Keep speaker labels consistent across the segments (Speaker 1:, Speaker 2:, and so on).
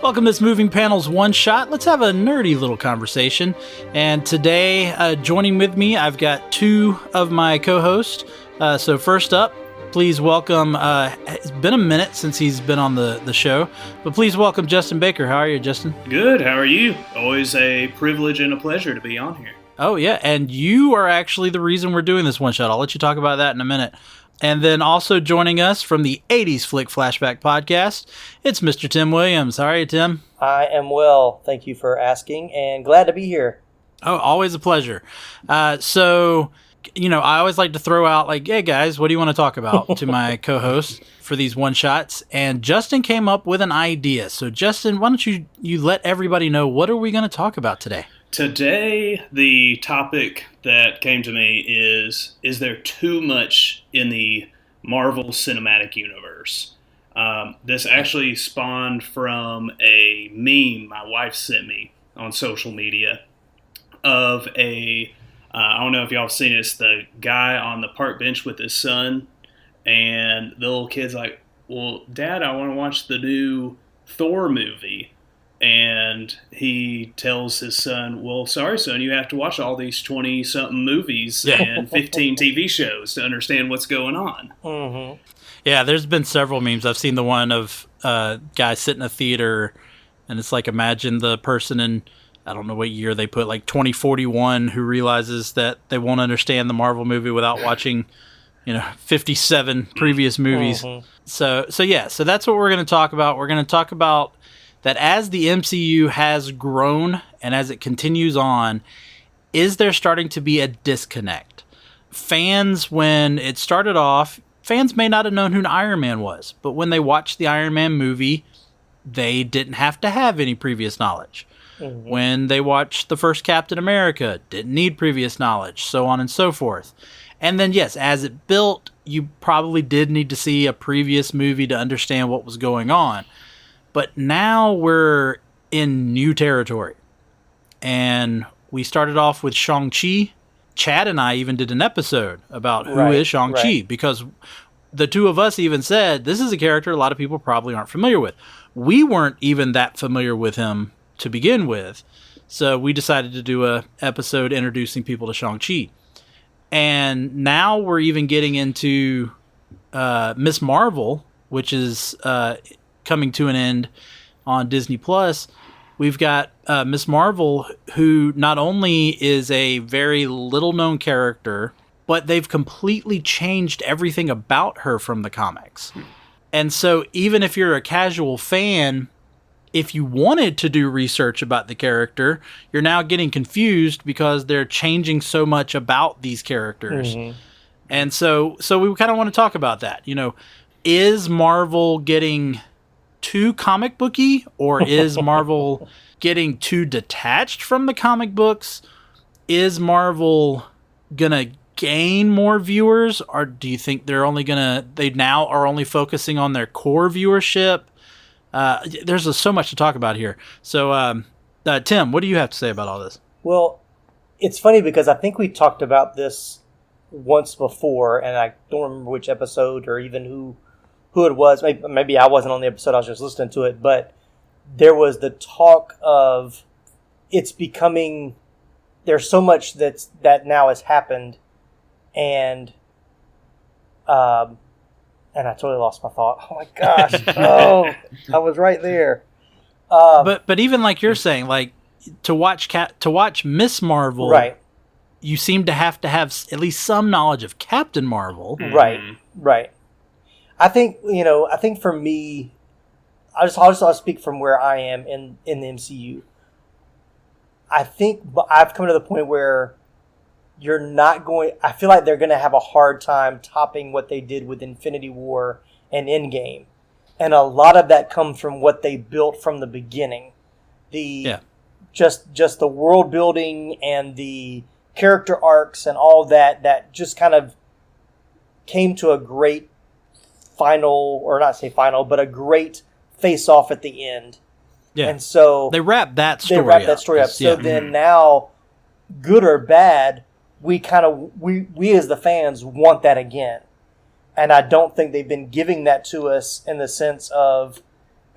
Speaker 1: Welcome to this Moving Panels One Shot. Let's have a nerdy little conversation. And today, joining with me, I've got two of my co-hosts. So first up, please welcome, it's been a minute since he's been on the show, but please welcome Justin Baker. How are you, Justin?
Speaker 2: Good, how are you? Always a privilege and a pleasure to be on here.
Speaker 1: Oh, yeah, and you are actually the reason we're doing this one shot. I'll let you talk about that in a minute. And then also joining us from the 80s Flick Flashback Podcast, it's Mr. Tim Williams. How are you, Tim?
Speaker 3: I am well. Thank you for asking, and glad to be here.
Speaker 1: Oh, always a pleasure. So, you know, I always like to throw out, like, hey, guys, what do you want to talk about to my co-hosts for these one-shots? And Justin came up with an idea. So, Justin, why don't you let everybody know, what are we going to talk about today?
Speaker 2: Today, the topic that came to me is there too much in the Marvel Cinematic Universe? This actually spawned from a meme my wife sent me on social media of I don't know if y'all have seen it, it's the guy on the park bench with his son, and the little kid's like, well, Dad, I want to watch the new Thor movie. And he tells his son, well, sorry, son, you have to watch all these 20-something movies and 15 TV shows to understand what's going on.
Speaker 3: Mm-hmm.
Speaker 1: Yeah, there's been several memes. I've seen the one of guys sitting in a theater, and it's like, imagine the person in, I don't know what year they put, like 2041, who realizes that they won't understand the Marvel movie without watching, 57 previous movies.
Speaker 3: Mm-hmm.
Speaker 1: So that's what we're going to talk about. We're going to talk about that as the MCU has grown and as it continues on, is there starting to be a disconnect? Fans, when it started off, fans may not have known who Iron Man was, but when they watched the Iron Man movie, they didn't have to have any previous knowledge. Mm-hmm. When they watched the first Captain America, didn't need previous knowledge, so on and so forth. And then, yes, as it built, you probably did need to see a previous movie to understand what was going on. But now we're in new territory. And we started off with Shang Chi. Chad and I even did an episode about who is Shang Chi, because the two of us even said, this is a character a lot of people probably aren't familiar with. We weren't even that familiar with him to begin with. So we decided to do an episode introducing people to Shang Chi. And now we're even getting into Miss Marvel, which is coming to an end on Disney Plus. We've got Miss Marvel, who not only is a very little known character, but they've completely changed everything about her from the comics. And so even if you're a casual fan, if you wanted to do research about the character, you're now getting confused because they're changing so much about these characters. Mm-hmm. And so we kind of want to talk about that. Is Marvel getting too comic booky, or is Marvel getting too detached from the comic books? Is Marvel gonna gain more viewers, or do you think they now are only focusing on their core viewership? There's so much to talk about here. So, Tim, what do you have to say about all this?
Speaker 3: Well, it's funny because I think we talked about this once before, and I don't remember which episode or even who it was. Maybe I wasn't on the episode, I was just listening to it, but there was the talk of it's becoming, there's so much that now has happened, and I totally lost my thought. Oh my gosh. Oh, I was right there.
Speaker 1: But even like you're saying, like to watch Miss Marvel,
Speaker 3: right?
Speaker 1: You seem to have at least some knowledge of Captain Marvel,
Speaker 3: right. I think for me, I'll speak from where I am in the MCU. I think I've come to the point where I feel like they're going to have a hard time topping what they did with Infinity War and Endgame. And a lot of that comes from what they built from the beginning. Just the world building and the character arcs and all that just kind of came to a great final, or not say final, but a great face-off at the end. Yeah. And so
Speaker 1: they wrapped that story up.
Speaker 3: So then now, good or bad, we as the fans want that again. And I don't think they've been giving that to us in the sense of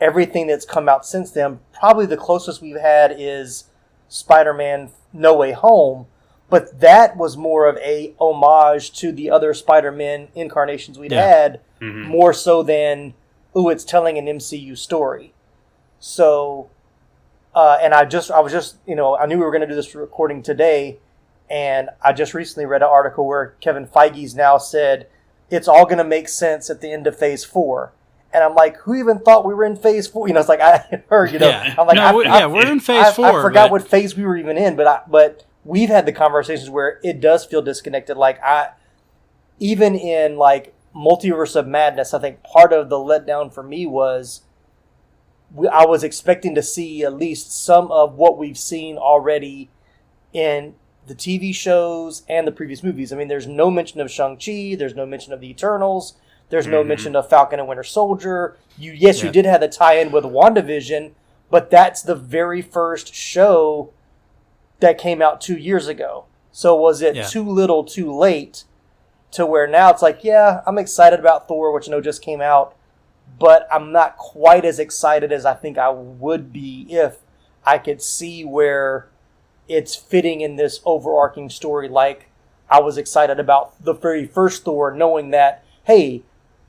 Speaker 3: everything that's come out since then, probably the closest we've had is Spider-Man No Way Home, but that was more of a homage to the other Spider-Man incarnations we'd had, more so than, it's telling an MCU story. So, and I was just, I knew we were going to do this recording today, and I just recently read an article where Kevin Feige's now said it's all going to make sense at the end of Phase 4. And I'm like, who even thought we were in Phase 4? It's like I heard, I'm like,
Speaker 1: we're in Phase 4.
Speaker 3: I forgot what phase we were even in, but we've had the conversations where it does feel disconnected. Like even in like Multiverse of Madness, I think part of the letdown for me was I was expecting to see at least some of what we've seen already in the TV shows and the previous movies. I mean, there's no mention of Shang Chi. There's no mention of the Eternals. There's no mention of Falcon and Winter Soldier. You did have the tie-in with WandaVision, but that's the very first show that came out 2 years ago. So was it too little, too late, to where now it's like, I'm excited about Thor, which I know just came out, but I'm not quite as excited as I think I would be if I could see where it's fitting in this overarching story. Like I was excited about the very first Thor, knowing that, hey,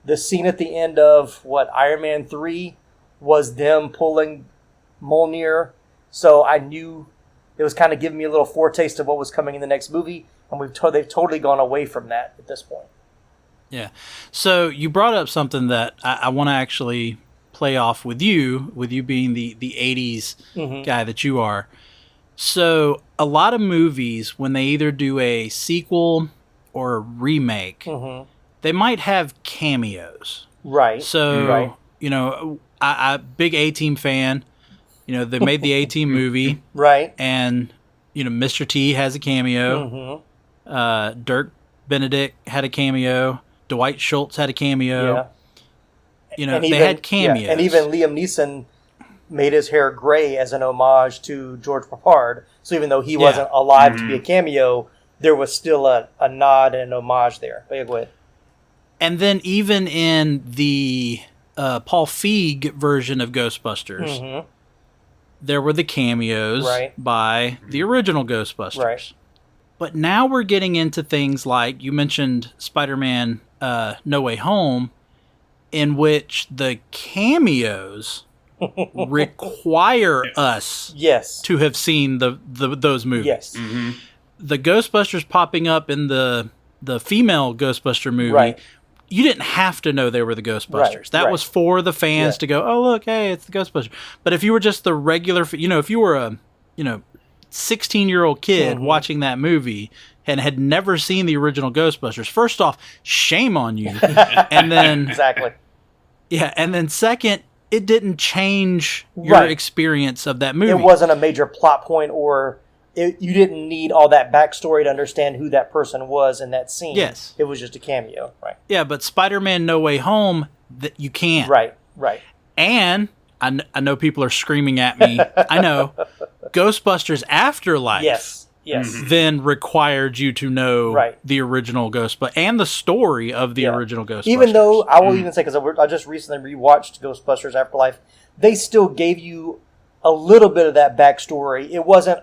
Speaker 3: the scene at the end of Iron Man 3 was them pulling Mjolnir. So I knew it was kind of giving me a little foretaste of what was coming in the next movie. And they've totally gone away from that at this point.
Speaker 1: Yeah. So you brought up something that I want to actually play off with you being the 80s guy that you are. So a lot of movies, when they either do a sequel or a remake, they might have cameos.
Speaker 3: Right.
Speaker 1: So, I big A-Team fan. They made the A-Team movie.
Speaker 3: Right.
Speaker 1: And, Mr. T has a cameo. Dirk Benedict had a cameo. Dwight Schultz had a cameo. Yeah. They had cameos.
Speaker 3: Yeah. And even Liam Neeson made his hair gray as an homage to George Papard. So even though he wasn't alive to be a cameo, there was still a nod and an homage there. But go ahead.
Speaker 1: And then even in the Paul Feig version of Ghostbusters, there were the cameos by the original Ghostbusters.
Speaker 3: Right.
Speaker 1: But now we're getting into things like, you mentioned Spider-Man No Way Home, in which the cameos require us to have seen those movies.
Speaker 3: Yes.
Speaker 1: The Ghostbusters popping up in the female Ghostbuster movie, you didn't have to know they were the Ghostbusters. That was for the fans to go, oh, look, hey, it's the Ghostbusters. But if you were just the regular, if you were a 16-year-old kid watching that movie and had never seen the original Ghostbusters, first off, shame on you. And then
Speaker 3: exactly.
Speaker 1: Yeah, and then second, it didn't change your experience of that movie.
Speaker 3: It wasn't a major plot point, or you didn't need all that backstory to understand who that person was in that scene.
Speaker 1: Yes.
Speaker 3: It was just a cameo, right?
Speaker 1: Yeah, but Spider-Man No Way Home, that you can't.
Speaker 3: Right.
Speaker 1: And I know people are screaming at me. I know. Ghostbusters Afterlife.
Speaker 3: Yes.
Speaker 1: Then required you to know the original Ghostbusters and the story of the original Ghostbusters.
Speaker 3: Even though, I will even say, because I just recently rewatched Ghostbusters Afterlife, they still gave you a little bit of that backstory. It wasn't,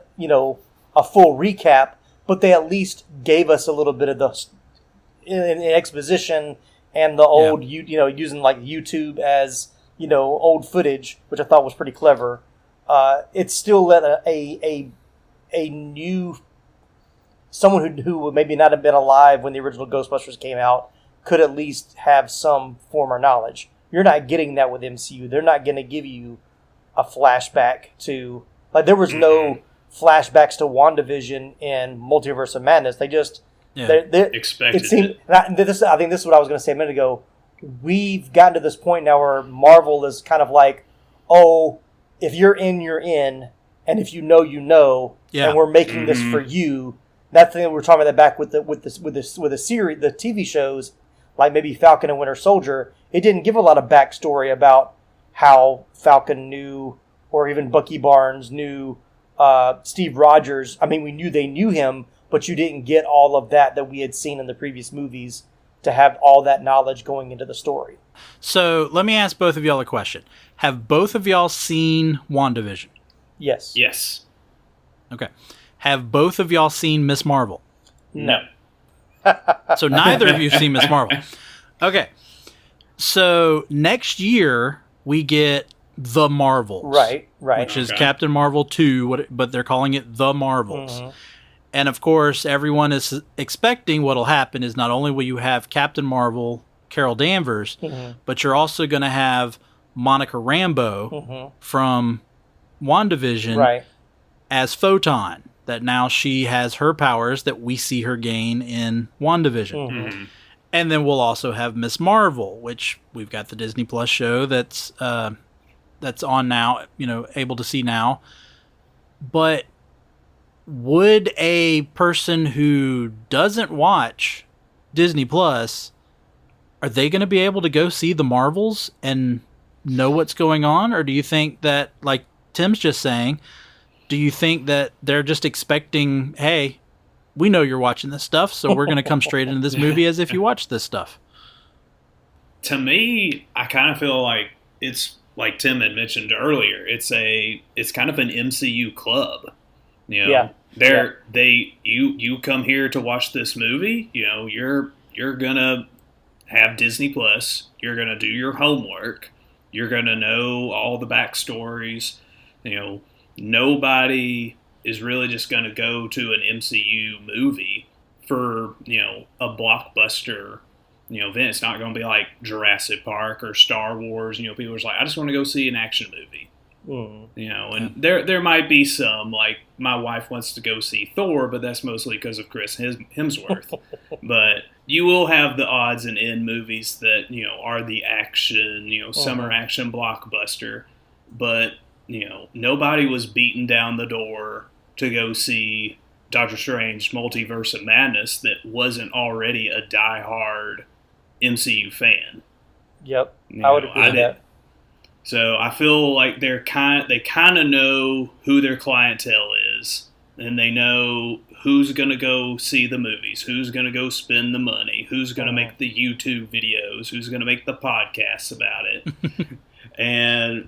Speaker 3: a full recap, but they at least gave us a little bit of the in exposition and the old, using like YouTube as, old footage, which I thought was pretty clever. It still let a new, someone who would maybe not have been alive when the original Ghostbusters came out could at least have some former knowledge. You're not getting that with MCU. They're not going to give you a flashback to, like, there was no flashbacks to WandaVision in Multiverse of Madness. They just
Speaker 2: expected
Speaker 3: it. Seemed, I think this is what I was going to say a minute ago. We've gotten to this point now where Marvel is kind of like, oh, if you're in, you're in, and if you know, you know, and we're making this for you. That thing we were talking about that back with the series, the TV shows, like maybe Falcon and Winter Soldier. It didn't give a lot of backstory about how Falcon knew, or even Bucky Barnes knew Steve Rogers. I mean, we knew they knew him, but you didn't get all of that we had seen in the previous movies to have all that knowledge going into the story.
Speaker 1: So let me ask both of y'all a question. Have both of y'all seen WandaVision?
Speaker 3: Yes.
Speaker 2: Yes.
Speaker 1: Okay. Have both of y'all seen Miss Marvel?
Speaker 2: No.
Speaker 1: So neither of you have seen Miss Marvel. Okay. So next year we get The Marvels.
Speaker 3: Right.
Speaker 1: Which is Captain Marvel 2, but they're calling it The Marvels. Mm-hmm. And of course, everyone is expecting what'll happen is not only will you have Captain Marvel, Carol Danvers, but you're also going to have Monica Rambeau from WandaVision as Photon, that now she has her powers that we see her gain in WandaVision. And then we'll also have Miss Marvel, which we've got the Disney Plus show that's on now, able to see now. But would a person who doesn't watch Disney Plus, are they going to be able to go see the Marvels and know what's going on? Or do you think that, like Tim's just saying, do you think that they're just expecting, hey, we know you're watching this stuff, so we're going to come straight into this movie as if you watched this stuff?
Speaker 2: To me, I kind of feel like it's like Tim had mentioned earlier. It's kind of an MCU club. You come here to watch this movie. You're gonna have Disney Plus. You're gonna do your homework. You're gonna know all the backstories. Nobody is really just gonna go to an MCU movie for a blockbuster event. It's not gonna be like Jurassic Park or Star Wars. People are just like, I just want to go see an action movie. And there might be some, like my wife wants to go see Thor, but that's mostly because of Chris Hemsworth. But you will have the odds and end movies that are the action, summer action blockbuster. But nobody was beaten down the door to go see Doctor Strange Multiverse of Madness that wasn't already a diehard MCU fan.
Speaker 3: Yep, I would agree with that.
Speaker 2: So I feel like they kind of know who their clientele is, and they know who's going to go see the movies, who's going to go spend the money, who's going to make the YouTube videos, who's going to make the podcasts about it. And,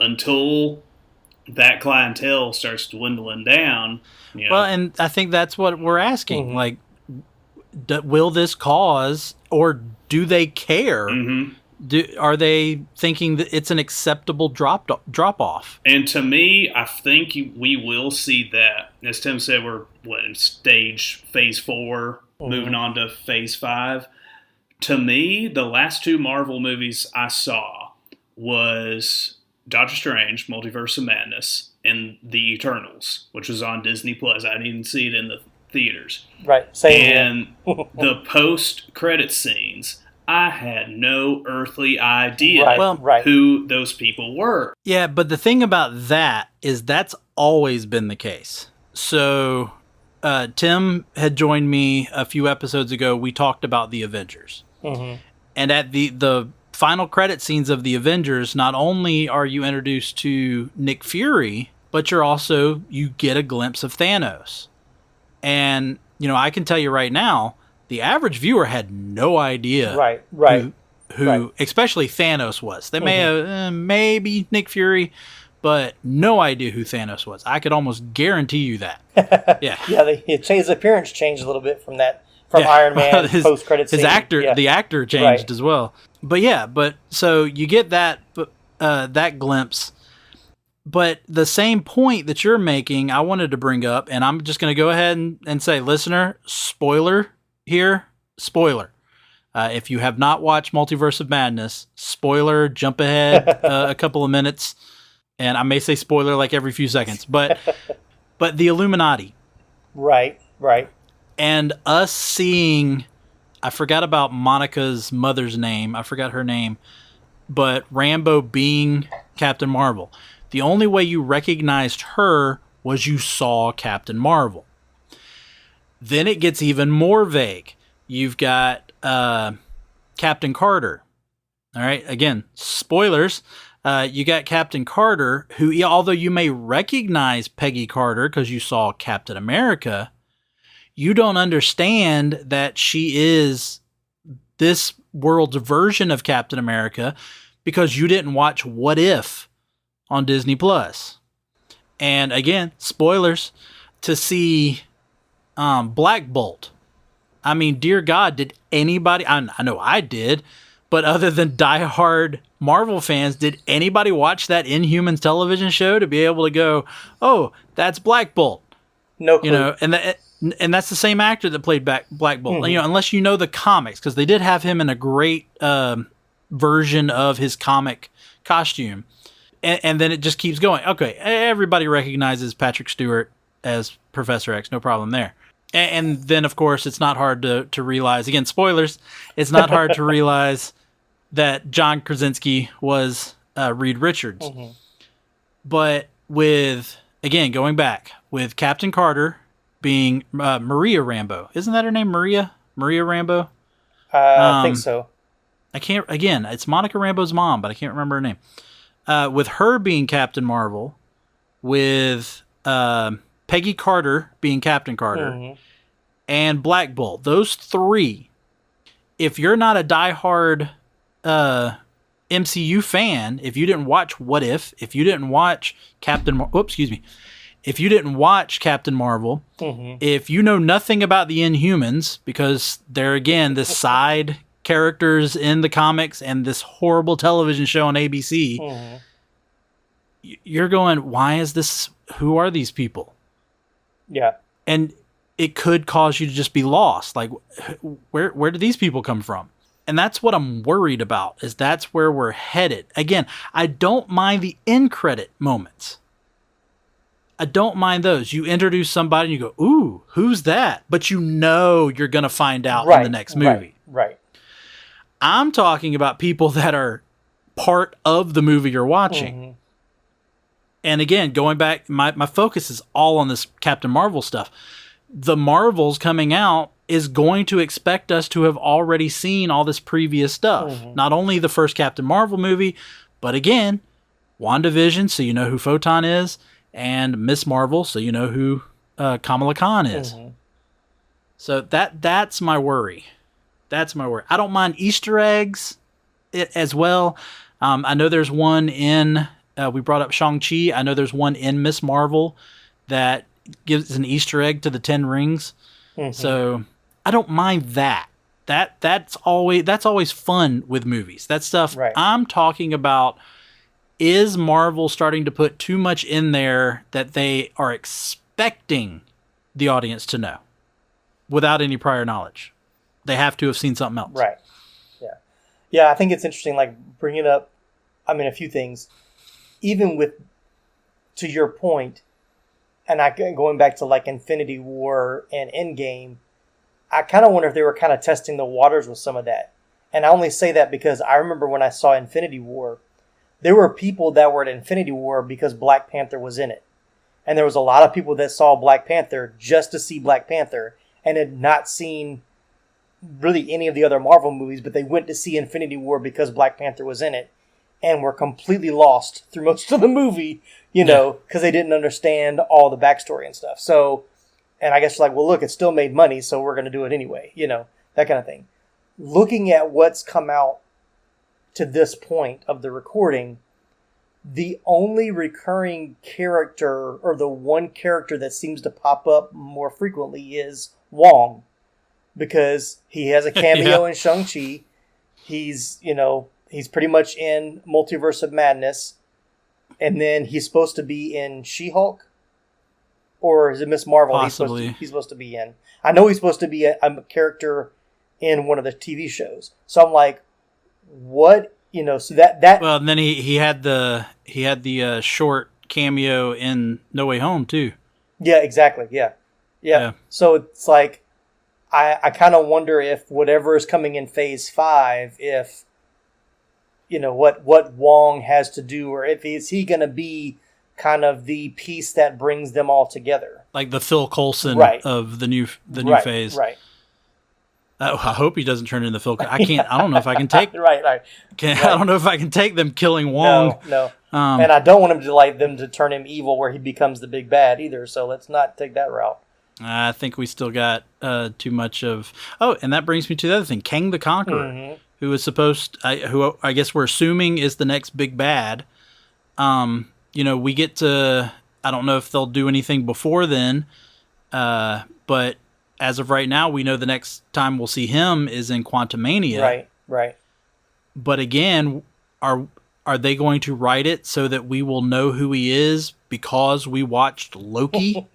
Speaker 2: until that clientele starts dwindling down.
Speaker 1: Well, and I think that's what we're asking. Like, will this cause, or do they care? Are they thinking that it's an acceptable drop off?
Speaker 2: And to me, I think we will see that. As Tim said, we're in phase 4, moving on to phase 5. To me, the last 2 Marvel movies I saw was Doctor Strange, Multiverse of Madness, and The Eternals, which was on Disney Plus. I didn't even see it in the theaters.
Speaker 3: Right, same.
Speaker 2: And the post-credit scenes, I had no earthly idea who those people were.
Speaker 1: Yeah, but the thing about that is that's always been the case. So Tim had joined me a few episodes ago. We talked about the Avengers. And at the final credit scenes of the Avengers, not only are you introduced to Nick Fury, but you get a glimpse of Thanos. And, I can tell you right now, the average viewer had no idea who especially Thanos was. They may have, maybe Nick Fury, but no idea who Thanos was. I could almost guarantee you that. Yeah.
Speaker 3: His appearance changed a little bit from Iron Man post-credits scene.
Speaker 1: The actor changed as well. But so you get that glimpse. But the same point that you're making, I wanted to bring up, and I'm just going to go ahead and say, listener, spoiler here, spoiler. If you have not watched Multiverse of Madness, spoiler, jump ahead a couple of minutes, and I may say spoiler like every few seconds, but the Illuminati.
Speaker 3: Right.
Speaker 1: And us seeing, I forgot about Monica's mother's name, I forgot her name, but Rambeau being Captain Marvel. The only way you recognized her was you saw Captain Marvel. Then it gets even more vague. You've got Captain Carter. All right, again, spoilers. You got Captain Carter, who, although you may recognize Peggy Carter because you saw Captain America, you don't understand that she is this world's version of Captain America because you didn't watch What If on Disney Plus. And again, spoilers, to see Black Bolt. I mean, dear God, did anybody, I know I did, but other than diehard Marvel fans, did anybody watch that Inhumans television show to be able to go, oh, that's Black Bolt?
Speaker 3: No clue.
Speaker 1: You know, and that's the same actor that played Black Bolt. You know, unless you know the comics, because they did have him in a great version of his comic costume. And then it just keeps going. Okay, everybody recognizes Patrick Stewart as Professor X. No problem there. And then, of course, it's not hard to realize, again, spoilers, it's not hard to realize that John Krasinski was Reed Richards. Mm-hmm. But with, again, going back, with Captain Carter being Maria Rambeau. Isn't that her name, Maria? Maria Rambeau?
Speaker 3: I think so.
Speaker 1: I can't, again, it's Monica Rambeau's mom, but I can't remember her name. With her being Captain Marvel, with Peggy Carter being Captain Carter, and Black Bolt, those three, if you're not a diehard MCU fan, if you didn't watch What If you didn't watch if you didn't watch Captain Marvel, if you know nothing about the Inhumans, because they're, again, this side characters in the comics and this horrible television show on ABC, you're going, why is this, who are these people?
Speaker 3: Yeah.
Speaker 1: And it could cause you to just be lost. Like, where do these people come from? And that's what I'm worried about, is that's where we're headed. Again, I don't mind the end credit moments. I don't mind those. You introduce somebody and you go, ooh, who's that? But you know you're going to find out in the next movie.
Speaker 3: Right.
Speaker 1: I'm talking about people that are part of the movie you're watching. And again, going back, my focus is all on this Captain Marvel stuff. The Marvels coming out is going to expect us to have already seen all this previous stuff. Not only the first Captain Marvel movie, but again, WandaVision, so you know who Photon is, and Miss Marvel, so you know who Kamala Khan is. So that's my worry. That's my worry. I don't mind Easter eggs as well. I know there's one in, we brought up Shang Chi. I know there's one in Miss Marvel that gives an Easter egg to the 10 rings. So I don't mind that. That's always fun with movies. That stuff.
Speaker 3: Right.
Speaker 1: I'm talking about, is Marvel starting to put too much in there that they are expecting the audience to know without any prior knowledge? They have to have seen something else.
Speaker 3: Right. Yeah, I think it's interesting, like, bringing up, I mean, a few things. Even with, to your point, and going back to, like, Infinity War and Endgame, I kind of wonder if they were kind of testing the waters with some of that. And I only say that because I remember when I saw Infinity War, there were people that were at Infinity War because Black Panther was in it. And there was a lot of people that saw Black Panther just to see Black Panther and had not seen really any of the other Marvel movies, but they went to see Infinity War because Black Panther was in it and were completely lost through most of the movie, you know, because they didn't understand all the backstory and stuff. So, and I guess like, well, look, it still made money, so we're going to do it anyway, you know, that kind of thing. Looking at what's come out to this point of the recording, the only recurring character, or the one character that seems to pop up more frequently, is Wong, because he has a cameo in Shang-Chi. He's, you know, he's pretty much in Multiverse of Madness, and then he's supposed to be in She-Hulk, or is it Miss Marvel?
Speaker 1: Possibly.
Speaker 3: He's supposed to be in. I know he's supposed to be a character in one of the TV shows. So I'm like, what, you know? So that
Speaker 1: well, and then he had the short cameo in No Way Home too.
Speaker 3: Yeah, exactly. Yeah. So it's like, I kind of wonder if whatever is coming in Phase 5, if, you know, what Wong has to do, or if is he going to be kind of the piece that brings them all together, like
Speaker 1: the Phil Coulson of the new phase.
Speaker 3: Right.
Speaker 1: I hope he doesn't turn into Phil. I don't know if I can take.
Speaker 3: Right.
Speaker 1: I don't know if I can take them killing Wong.
Speaker 3: No. And I don't want them to turn him evil where he becomes the big bad either. So let's not take that route.
Speaker 1: I think we still got too much of. Oh, and that brings me to the other thing: Kang the Conqueror, who is who I guess we're assuming is the next big bad. We get to. I don't know if they'll do anything before then, but as of right now, we know the next time we'll see him is in Quantumania.
Speaker 3: Right.
Speaker 1: But again, are they going to write it so that we will know who he is because we watched Loki?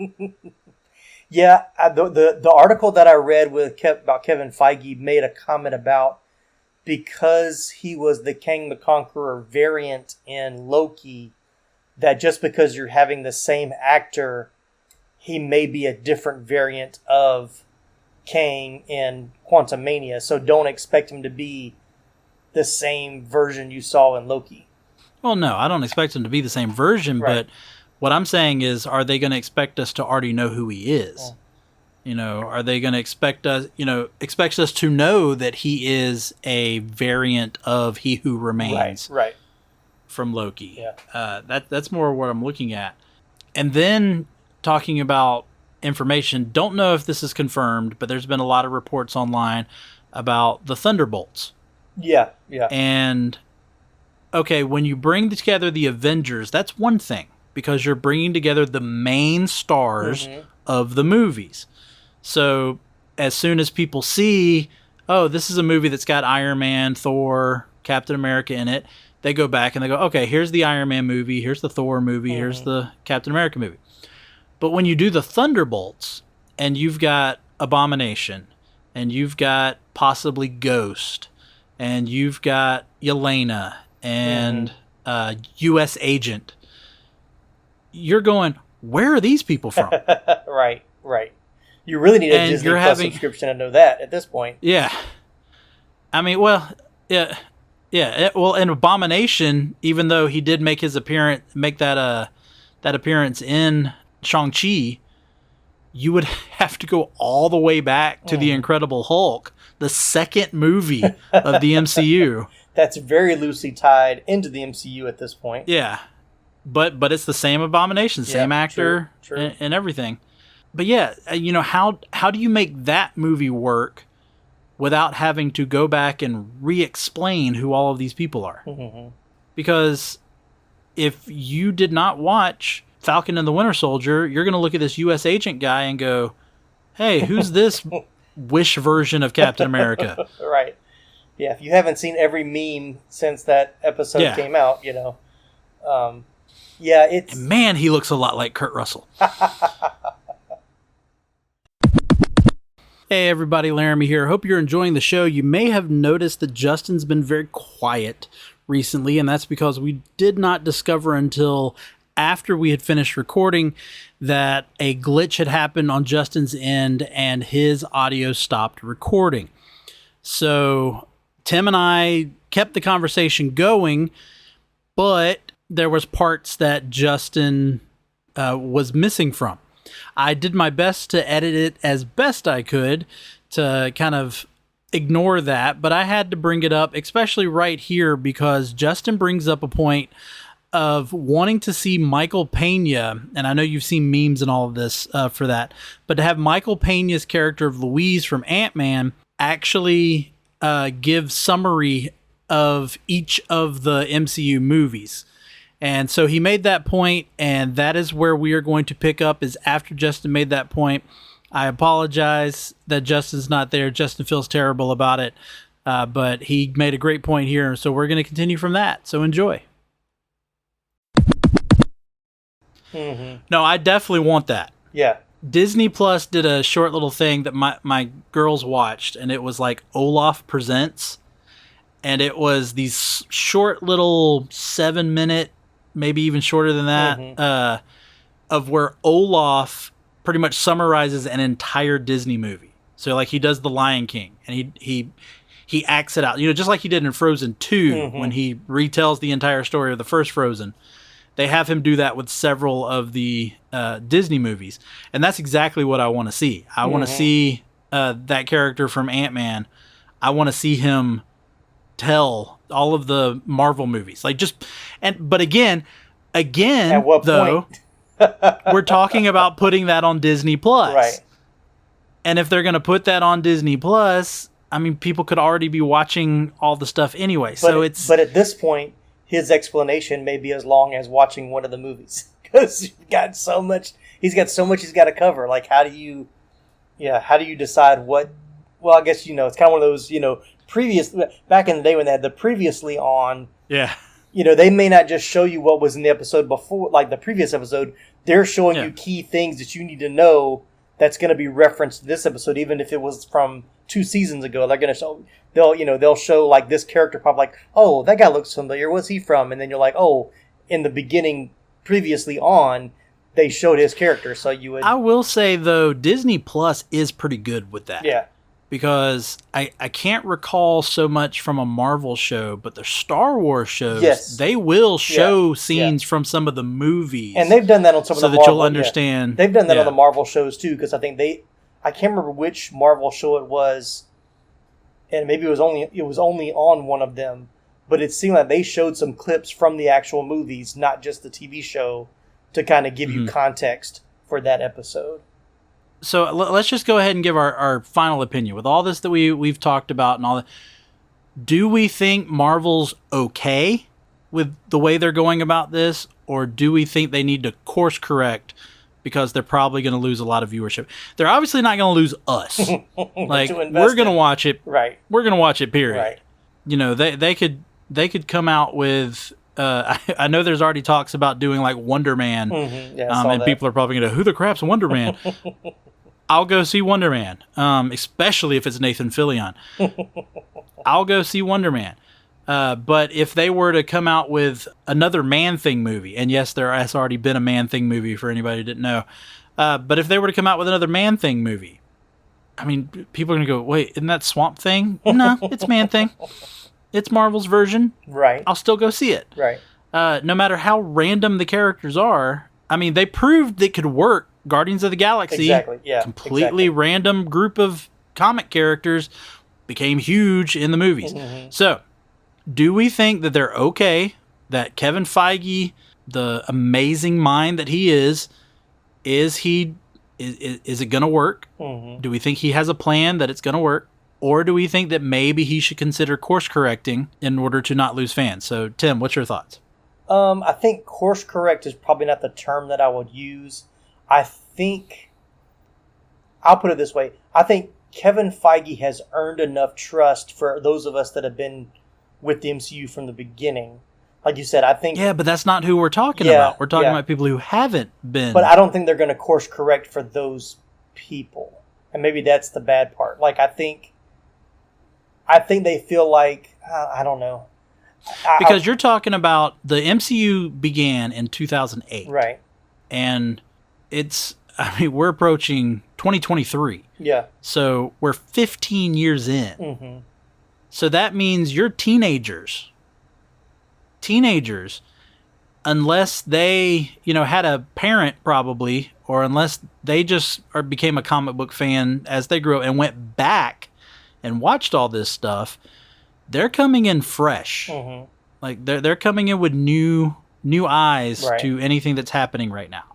Speaker 3: Yeah, the article that I read about Kevin Feige made a comment about because he was the Kang the Conqueror variant in Loki, that just because you're having the same actor, he may be a different variant of Kang in Quantumania. So don't expect him to be the same version you saw in Loki.
Speaker 1: Well, no, I don't expect him to be the same version, but what I'm saying is, are they going to expect us to already know who he is? Are they going to expect us to know that he is a variant of He Who Remains from Loki? Yeah. That's more what I'm looking at. And then talking about information, don't know if this is confirmed, but there's been a lot of reports online about the Thunderbolts.
Speaker 3: Yeah.
Speaker 1: And, okay, when you bring together the Avengers, that's one thing, because you're bringing together the main stars of the movies. So as soon as people see, oh, this is a movie that's got Iron Man, Thor, Captain America in it, they go back and they go, okay, here's the Iron Man movie, here's the Thor movie, here's the Captain America movie. But when you do the Thunderbolts, and you've got Abomination, and you've got possibly Ghost, and you've got Yelena, and U.S. Agent, you're going, where are these people from?
Speaker 3: Right. You really need a Disney Plus subscription to know that at this point.
Speaker 1: Yeah. I mean, well, yeah. Well, in Abomination, even though he did make that appearance in Shang Chi, you would have to go all the way back to The Incredible Hulk, the second movie of the MCU.
Speaker 3: That's very loosely tied into the MCU at this point.
Speaker 1: Yeah. But it's the same Abomination, same actor, true. And everything. But yeah, how do you make that movie work without having to go back and re-explain who all of these people are? Because if you did not watch Falcon and the Winter Soldier, you're going to look at this U.S. Agent guy and go, hey, who's this Wish version of Captain America?
Speaker 3: Right. Yeah, if you haven't seen every meme since that episode came out, it's...
Speaker 1: And man, he looks a lot like Kurt Russell. Hey everybody, Laramy here. Hope you're enjoying the show. You may have noticed that Justin's been very quiet recently, and that's because we did not discover until after we had finished recording that a glitch had happened on Justin's end and his audio stopped recording. So Tim and I kept the conversation going, but there was parts that Justin was missing from. I did my best to edit it as best I could to kind of ignore that, but I had to bring it up, especially right here, because Justin brings up a point of wanting to see Michael Pena, and I know you've seen memes and all of this for that, but to have Michael Pena's character of Louise from Ant-Man actually give summary of each of the MCU movies. And so he made that point, and that is where we are going to pick up, is after Justin made that point. I apologize that Justin's not there. Justin feels terrible about it, but he made a great point here, so we're going to continue from that. So enjoy. No, I definitely want that.
Speaker 3: Yeah.
Speaker 1: Disney Plus did a short little thing that my girls watched, and it was like Olaf Presents, and it was these short little 7-minute, maybe even shorter than that, of where Olaf pretty much summarizes an entire Disney movie. So like he does The Lion King, and he acts it out, just like he did in Frozen 2 when he retells the entire story of the first Frozen. They have him do that with several of the Disney movies, and that's exactly what I want to see. I want to see that character from Ant-Man. I want to see him tell all of the Marvel movies, but again,
Speaker 3: at what
Speaker 1: though,
Speaker 3: point?
Speaker 1: we're talking about putting that on Disney Plus,
Speaker 3: right?
Speaker 1: And if they're going to put that on Disney Plus, I mean, people could already be watching all the stuff anyway.
Speaker 3: But at this point, his explanation may be as long as watching one of the movies because he's got so much he's got to cover. Like, how do you decide what? Well, I guess it's kind of one of those previous back in the day when they had the previously on.
Speaker 1: Yeah.
Speaker 3: They may not just show you what was in the episode before, like the previous episode. They're showing you key things that you need to know that's going to be referenced to this episode, even if it was from 2 seasons ago. They're going to show they'll show like this character pop, like, oh, that guy looks familiar. What's he from? And then you're like, oh, in the beginning, previously on, they showed his character. So you would.
Speaker 1: I will say though, Disney Plus is pretty good with that.
Speaker 3: Yeah.
Speaker 1: Because I can't recall so much from a Marvel show, but the Star Wars shows, they will show scenes from some of the movies.
Speaker 3: And they've done that on some of the Marvel.
Speaker 1: So that you'll understand.
Speaker 3: They've done that on the Marvel shows too, because I think I can't remember which Marvel show it was, and maybe it was only on one of them, but it seemed like they showed some clips from the actual movies, not just the TV show, to kind of give you context for that episode.
Speaker 1: So let's just go ahead and give our final opinion. With all this that we've talked about and all that, do we think Marvel's okay with the way they're going about this, or do we think they need to course correct because they're probably going to lose a lot of viewership? They're obviously not going to lose us. Like, we're going to watch it.
Speaker 3: Right.
Speaker 1: We're going to watch it, period.
Speaker 3: Right.
Speaker 1: They could come out with... I know there's already talks about doing like Wonder Man, and people are probably going to, who the crap's Wonder Man? I'll go see Wonder Man, especially if it's Nathan Fillion. I'll go see Wonder Man. But if they were to come out with another Man-Thing movie, and yes, there has already been a Man-Thing movie for anybody who didn't know, but if they were to come out with another Man-Thing movie, I mean, people are going to go, wait, isn't that Swamp Thing? No, it's Man-Thing. It's Marvel's version.
Speaker 3: Right.
Speaker 1: I'll still go see it.
Speaker 3: Right.
Speaker 1: No matter how random the characters are, I mean, they proved it could work. Guardians of the Galaxy,
Speaker 3: exactly. Yeah,
Speaker 1: completely random group of comic characters, became huge in the movies. Mm-hmm. So, do we think that they're okay, that Kevin Feige, the amazing mind that he is it going to work? Mm-hmm. Do we think he has a plan that it's going to work? Or do we think that maybe he should consider course correcting in order to not lose fans? So, Tim, what's your thoughts?
Speaker 3: I think course correct is probably not the term that I would use. I think, I'll put it this way. I think Kevin Feige has earned enough trust for those of us that have been with the MCU from the beginning. Like you said, I think...
Speaker 1: Yeah, but that's not who we're talking about. We're talking about people who haven't been...
Speaker 3: But I don't think they're going to course correct for those people. And maybe that's the bad part. Like, I think they feel like... I don't know.
Speaker 1: Because you're talking about the MCU began in 2008.
Speaker 3: Right.
Speaker 1: And we're approaching 2023. Yeah. So we're 15 years in. Mm-hmm. So that means you're teenagers, unless they, had a parent probably, or unless they just became a comic book fan as they grew up and went back and watched all this stuff, they're coming in fresh. Mm-hmm. Like they're coming in with new eyes to anything that's happening right now.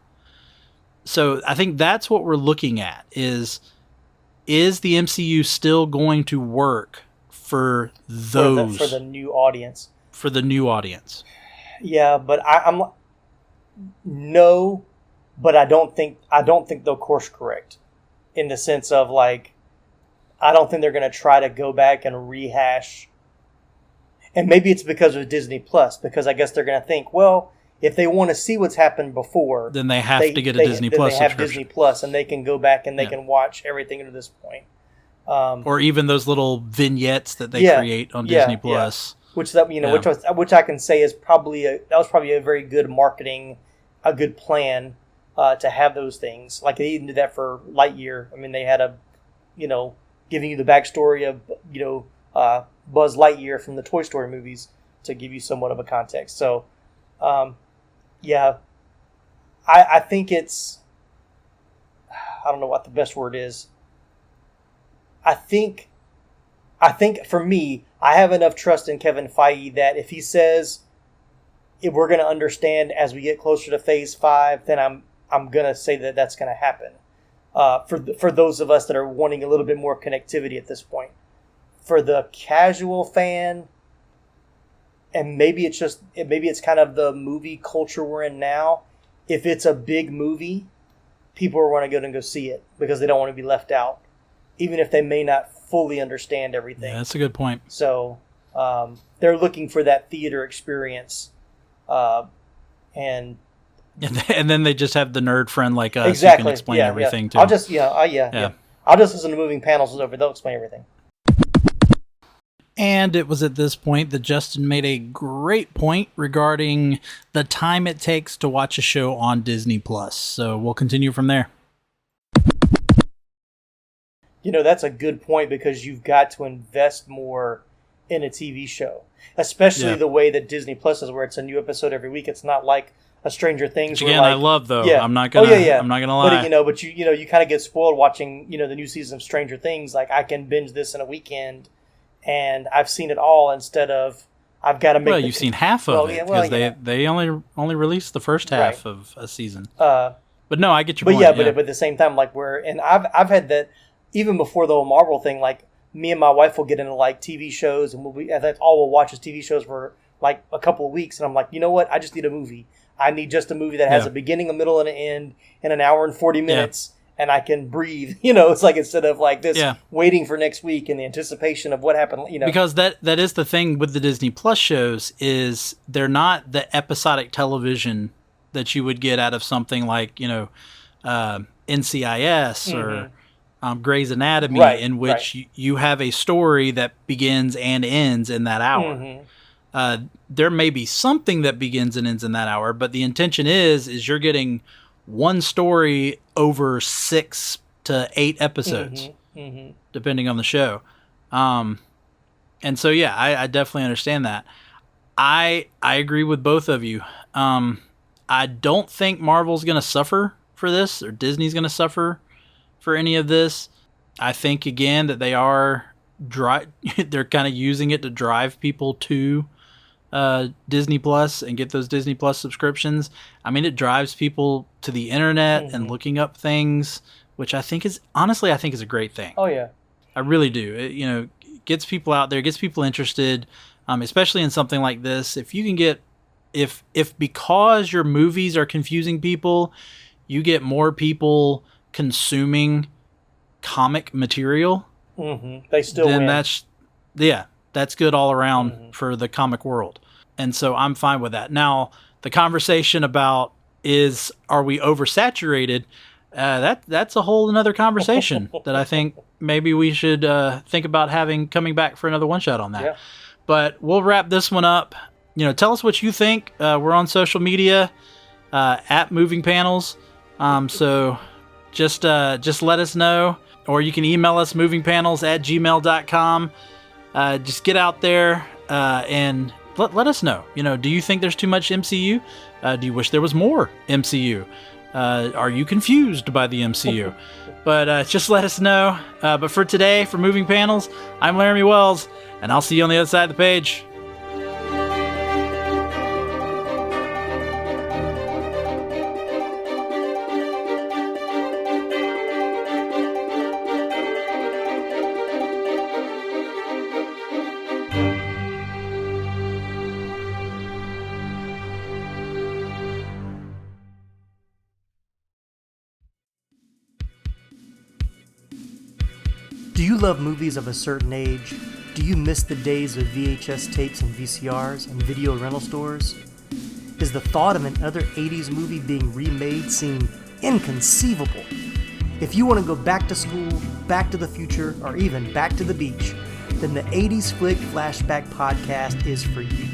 Speaker 1: So I think that's what we're looking at is the MCU still going to work for those
Speaker 3: for the new audience?
Speaker 1: For the new audience.
Speaker 3: Yeah, but I'm no, but I don't think they'll course correct in the sense of like I don't think they're going to try to go back and rehash. And maybe it's because of Disney Plus, because I guess they're going to think, well, if they want to see what's happened before,
Speaker 1: then they have to get a Disney Plus subscription.
Speaker 3: They have Disney Plus, and they can go back and they can watch everything to this point.
Speaker 1: Or even those little vignettes that they create on Disney Plus.
Speaker 3: Which I can say is probably that was probably a very good marketing, a good plan to have those things. Like they even did that for Lightyear. I mean, they had giving you the backstory of Buzz Lightyear from the Toy Story movies to give you somewhat of a context. So. I think it's, I don't know what the best word is. I think for me, I have enough trust in Kevin Feige that if he says if we're going to understand as we get closer to Phase 5, then I'm going to say that that's going to happen. for those of us that are wanting a little bit more connectivity at this point. For the casual fan, and maybe it's kind of the movie culture we're in now. If it's a big movie, people are going to go see it because they don't want to be left out, even if they may not fully understand everything.
Speaker 1: Yeah, that's a good point.
Speaker 3: So they're looking for that theater experience, and
Speaker 1: then they just have the nerd friend like us
Speaker 3: exactly.
Speaker 1: who can explain everything too.
Speaker 3: I'll just I'll just listen to moving panels over. They'll explain everything.
Speaker 1: And it was at this point that Justin made a great point regarding the time it takes to watch a show on Disney Plus. So we'll continue from there.
Speaker 3: That's a good point because you've got to invest more in a TV show, especially the way that Disney Plus is, where it's a new episode every week. It's not like a Stranger Things.
Speaker 1: Which again, I love though. Yeah. I'm not gonna lie.
Speaker 3: But you kind of get spoiled watching the new season of Stranger Things. Like I can binge this in a weekend. And I've seen it all instead of I've got to make.
Speaker 1: Well, you've seen half of it because they only released the first half of a season. But no, I get your point.
Speaker 3: But at the same time, I've had that even before the whole Marvel thing. Like me and my wife will get into like TV shows, and that's all we'll watch is TV shows for like a couple of weeks. And I'm like, you know what? I just need a movie. I need just a movie that has a beginning, a middle, and an end in an hour and 40 minutes. And I can breathe, it's like instead of like this waiting for next week and the anticipation of what happened,
Speaker 1: Because that is the thing with the Disney Plus shows is they're not the episodic television that you would get out of something like, NCIS or Grey's Anatomy, in which you have a story that begins and ends in that hour. There may be something that begins and ends in that hour, but the intention is you're getting one story over 6 to 8 episodes, depending on the show. And so, I definitely understand that. I agree with both of you. I don't think Marvel's going to suffer for this, or Disney's going to suffer for any of this. I think, again, that they're kind of using it to drive people to Disney Plus and get those Disney Plus subscriptions. I mean, it drives people to the internet and looking up things, which I think is a great thing.
Speaker 3: Oh yeah,
Speaker 1: I really do. It, gets people out there, gets people interested, especially in something like this. If you can get, if because your movies are confusing people, you get more people consuming comic material,
Speaker 3: they still win.
Speaker 1: That's good all around for the comic world. And so I'm fine with that. Now, the conversation about are we oversaturated? That's a whole another conversation that I think maybe we should think about coming back for another one shot on that. Yeah. But we'll wrap this one up. Tell us what you think. We're on social media at Moving Panels. So just let us know, or you can email us movingpanels@gmail.com. Just get out there and let us know. Do you think there's too much MCU? Do you wish there was more MCU? Are you confused by the MCU? But just let us know. But for today, for Moving Panels, I'm Laramy Wells, and I'll see you on the other side of the page.
Speaker 3: Do you love movies of a certain age? Do you miss the days of VHS tapes and VCRs and video rental stores? Is the thought of another 80s movie being remade seem inconceivable? If you want to go back to school, back to the future, or even back to the beach, then the 80s Flick Flashback Podcast is for you.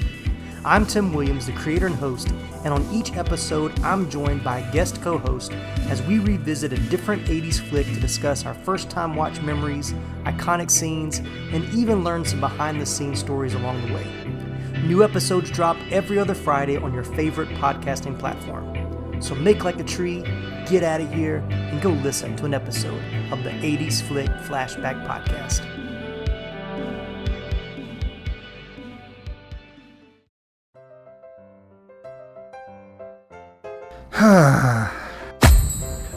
Speaker 3: I'm Tim Williams, the creator and host, and on each episode, I'm joined by a guest co-host as we revisit a different 80s flick to discuss our first-time watch memories, iconic scenes, and even learn some behind-the-scenes stories along the way. New episodes drop every other Friday on your favorite podcasting platform. So make like a tree, get out of here, and go listen to an episode of the 80s Flick Flashback Podcast.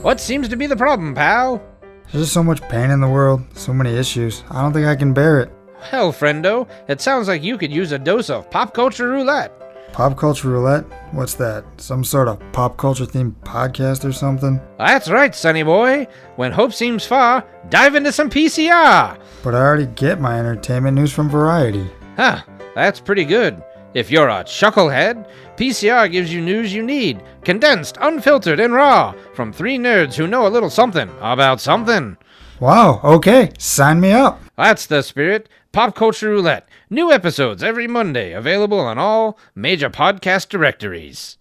Speaker 4: What seems to be the problem, pal?
Speaker 5: There's just so much pain in the world, so many issues. I don't think I can bear it.
Speaker 4: Well, friendo, it sounds like you could use a dose of pop culture roulette.
Speaker 5: Pop culture roulette? What's that? Some sort of pop culture themed podcast or something?
Speaker 4: That's right, sonny boy. When hope seems far, dive into some PCR.
Speaker 5: But I already get my entertainment news from Variety.
Speaker 4: Huh, that's pretty good. If you're a chucklehead, PCR gives you news you need, condensed, unfiltered, and raw, from three nerds who know a little something about something.
Speaker 5: Wow, okay, sign me up.
Speaker 4: That's the spirit. Pop Culture Roulette. New episodes every Monday, available on all major podcast directories.